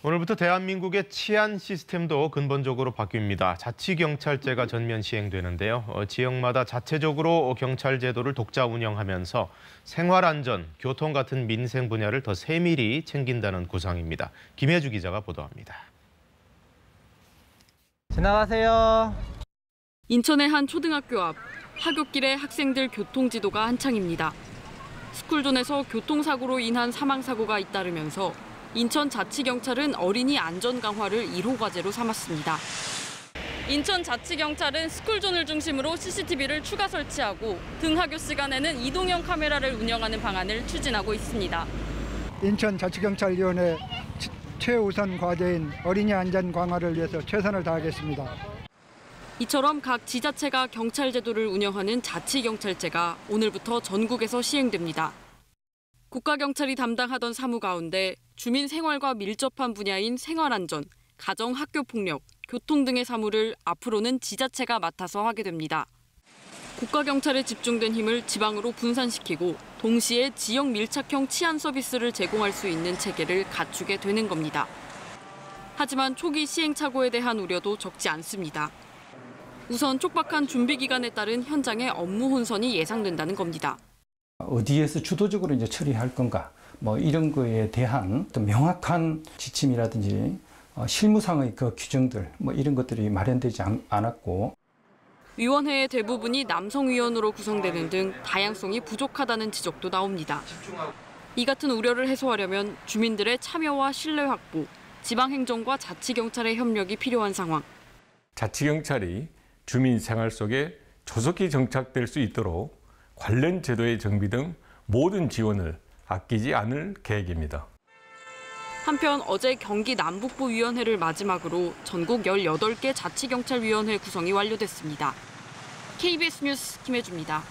오늘부터 대한민국의 치안 시스템도 근본적으로 바뀝니다. 자치경찰제가 전면 시행되는데요. 지역마다 자체적으로 경찰 제도를 독자 운영하면서 생활안전, 교통 같은 민생 분야를 더 세밀히 챙긴다는 구상입니다. 김혜주 기자가 보도합니다. 지나가세요. 인천의 한 초등학교 앞, 하굣길에 학생들 교통지도가 한창입니다. 스쿨존에서 교통사고로 인한 사망사고가 잇따르면서 인천자치경찰은 어린이 안전 강화를 1호 과제로 삼았습니다. 인천자치경찰은 스쿨존을 중심으로 CCTV를 추가 설치하고 등하교 시간에는 이동형 카메라를 운영하는 방안을 추진하고 있습니다. 인천자치경찰위원회 최우선 과제인 어린이 안전 강화를 위해서 최선을 다하겠습니다. 이처럼 각 지자체가 경찰 제도를 운영하는 자치경찰제가 오늘부터 전국에서 시행됩니다. 국가경찰이 담당하던 사무 가운데 주민 생활과 밀접한 분야인 생활안전, 가정 학교폭력, 교통 등의 사무를 앞으로는 지자체가 맡아서 하게 됩니다. 국가경찰에 집중된 힘을 지방으로 분산시키고 동시에 지역 밀착형 치안 서비스를 제공할 수 있는 체계를 갖추게 되는 겁니다. 하지만 초기 시행착오에 대한 우려도 적지 않습니다. 우선 촉박한 준비 기간에 따른 현장의 업무 혼선이 예상된다는 겁니다. 어디에서 주도적으로 이제 처리할 건가, 이런 거에 대한 또 명확한 지침이라든지 실무상의 그 규정들, 이런 것들이 마련되지 않았고. 위원회의 대부분이 남성 위원으로 구성되는 등 다양성이 부족하다는 지적도 나옵니다. 이 같은 우려를 해소하려면 주민들의 참여와 신뢰 확보, 지방행정과 자치경찰의 협력이 필요한 상황. 자치경찰이 주민 생활 속에 조속히 정착될 수 있도록 관련 제도의 정비 등 모든 지원을 아끼지 않을 계획입니다. 한편 어제 경기 남북부위원회를 마지막으로 전국 18개 자치경찰위원회 구성이 완료됐습니다. KBS 뉴스 김혜주입니다.